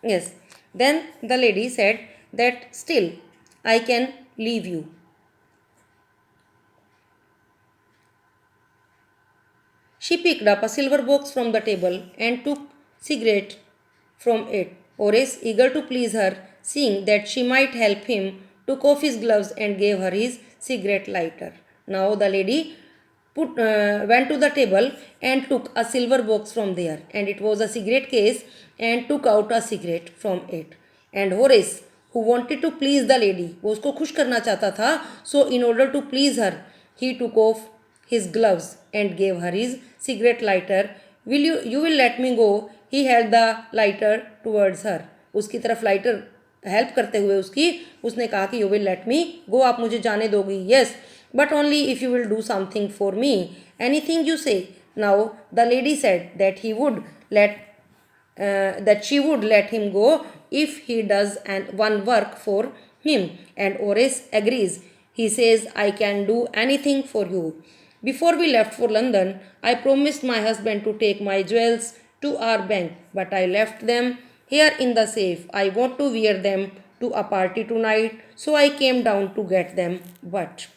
Yes. Then the lady said that still I can leave you. She picked up a silver box from the table and took cigarette from it. Horace, eager to please her, seeing that she might help him, took off his gloves and gave her his cigarette lighter. Now the lady went to the table and took a silver box from there, and it was a cigarette case, and took out a cigarette from it. And Horace, who wanted to please the lady, वो उसको खुश करना चाहता था, so in order to please her, he took off his gloves and gave her his cigarette lighter. You will let me go? He held the lighter towards her. उसकी तरफ lighter help करते हुए उसने कहा कि you will let me go, आप मुझे जाने दोगी? Yes, but only if you will do something for me, anything you say. Now the lady said that he would let that she would let him go if he does one work for him, and Horace agrees. He says, I can do anything for you. Before we left for London, I promised my husband to take my jewels to our bank, but I left them here in the safe. I want to wear them to a party tonight, so I came down to get them. But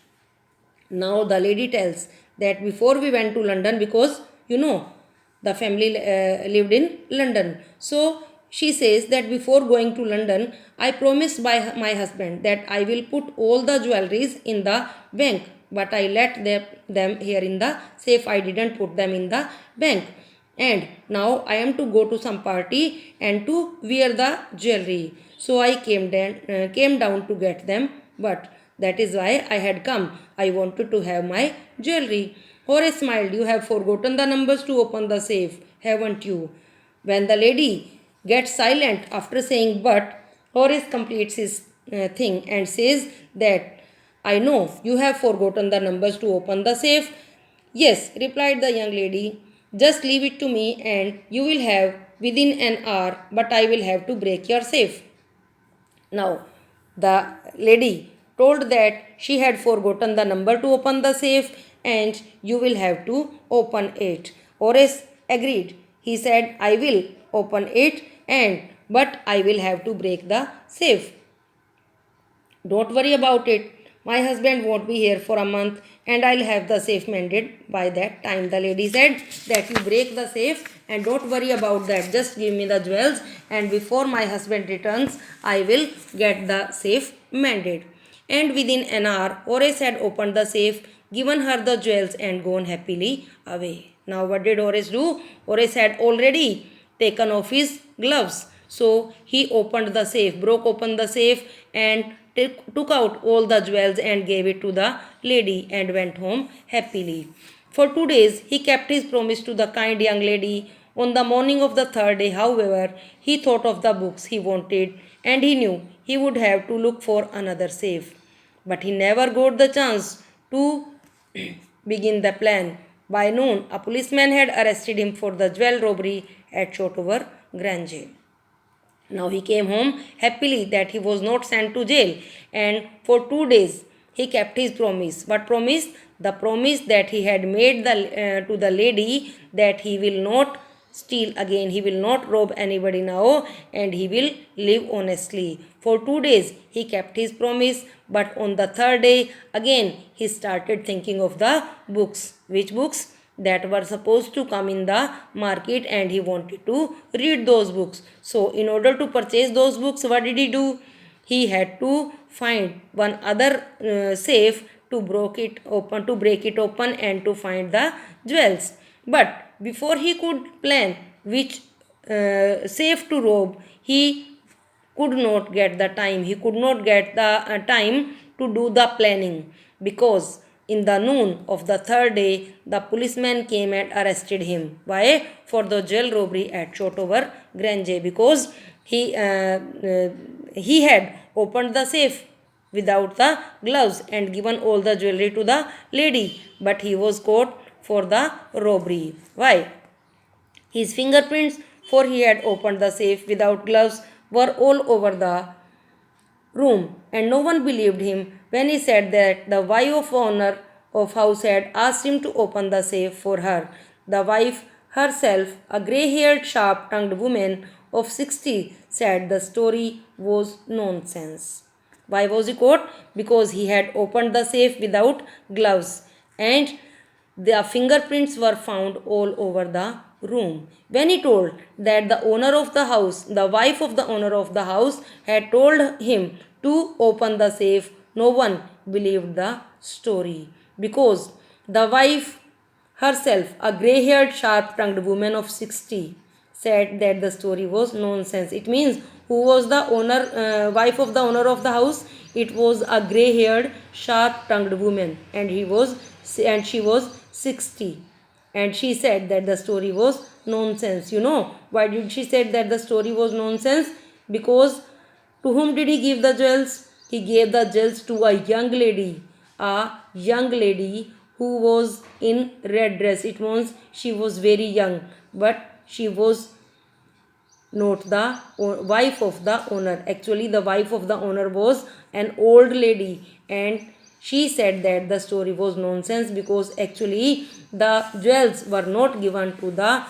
now the lady tells that before we went to London, because the family lived in London, so she says that before going to London, I promised by my husband that I will put all the jewelries in the bank, but I let them here in the safe. I didn't put them in the bank. And now I am to go to some party and to wear the jewelry. So I came down to get them, but that is why I had come. I wanted to have my jewelry. Horace smiled. You have forgotten the numbers to open the safe, haven't you? When the lady gets silent after saying but, Horace completes his thing and says that I know you have forgotten the numbers to open the safe. Yes, replied the young lady. Just leave it to me and you will have within an hour, but I will have to break your safe. Now, the lady told that she had forgotten the number to open the safe and you will have to open it. Horace agreed. He said, I will open it but I will have to break the safe. Don't worry about it. My husband won't be here for a month and I'll have the safe mended by that time. The lady said that you break the safe and don't worry about that. Just give me the jewels and before my husband returns, I will get the safe mended. And within an hour, Horace had opened the safe, given her the jewels and gone happily away. Now what did Horace do? Horace had already taken off his gloves. So he opened the safe, broke open the safe and took out all the jewels and gave it to the lady and went home happily. For 2 days he kept his promise to the kind young lady. On the morning of the third day, however, he thought of the books he wanted and he knew he would have to look for another safe. But he never got the chance to begin the plan. By noon, a policeman had arrested him for the jewel robbery at Shotover Grange. Now he came home happily that he was not sent to jail, and for 2 days he kept his promise. What promise? The promise that he had made to the lady that he will not steal again, he will not rob anybody now, and he will live honestly. For 2 days he kept his promise, but on the third day again he started thinking of the books. Which books? That were supposed to come in the market, and he wanted to read those books. So in order to purchase those books, what did he do? He had to find one other safe to break it open and to find the jewels. But before he could plan which safe to rob, he could not get the time. He could not get the time to do the planning, because in the noon of the third day, the policeman came and arrested him. Why? For the jail robbery at Shotover Grange, because he had opened the safe without the gloves and given all the jewelry to the lady, but he was caught for the robbery. Why? His fingerprints, for he had opened the safe without gloves, were all over the room, and no one believed him when he said that the wife of owner of house had asked him to open the safe for her. The wife herself, a grey-haired, sharp-tongued woman of 60 said the story was nonsense. Why was he caught? Because he had opened the safe without gloves and the fingerprints were found all over the room. When he told that the owner of the house, the wife of the owner of the house, had told him to open the safe, no one believed the story because the wife herself, a grey haired, sharp tongued woman of 60, said that the story was nonsense. It means who was the wife of the owner of the house? It was a grey haired, sharp tongued woman, and she was 60. And she said that the story was nonsense. You know why did she say that the story was nonsense? Because to whom did he give the jewels? He gave the jewels to a young lady who was in red dress. It means she was very young, but she was not the wife of the owner. Actually, the wife of the owner was an old lady, and she said that the story was nonsense because actually the jewels were not given to the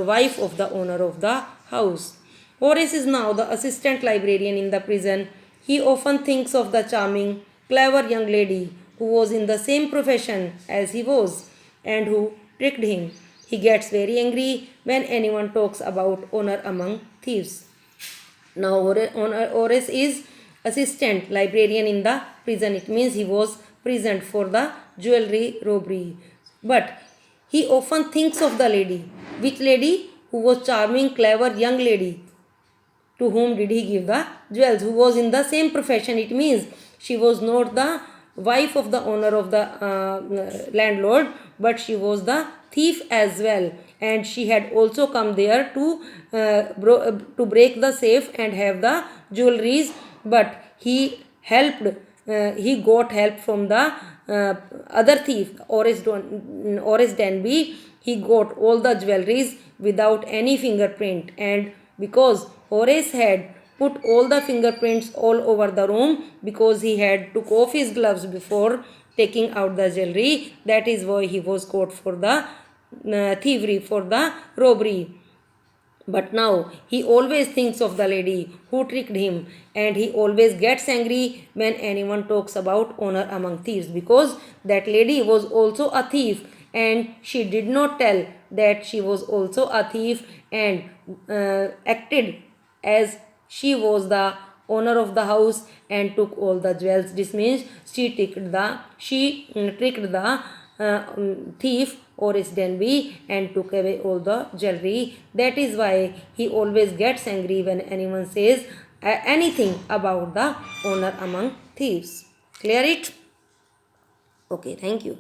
wife of the owner of the house. Horace is now the assistant librarian in the prison. He often thinks of the charming, clever young lady who was in the same profession as he was and who tricked him. He gets very angry when anyone talks about honor among thieves. Now, Horace is assistant librarian in the prison. It means he was present for the jewelry robbery. But he often thinks of the lady. Which lady? Who was charming, clever young lady. To whom did he give the jewels? Who was in the same profession. It means she was not the wife of the owner of the landlord, but she was the thief as well, and she had also come there to break the safe and have the jewelries, but he got help from the other thief, Oris Denby. He got all the jewelries without any fingerprint, and because Horace had put all the fingerprints all over the room because he had took off his gloves before taking out the jewelry. That is why he was caught for the thievery, for the robbery. But now he always thinks of the lady who tricked him, and he always gets angry when anyone talks about honor among thieves because that lady was also a thief and she did not tell that she was also a thief and acted as she was the owner of the house and took all the jewels. This means she tricked the thief Oris Denby and took away all the jewelry. That is why he always gets angry when anyone says anything about the honor among thieves. Clear it? Okay, thank you.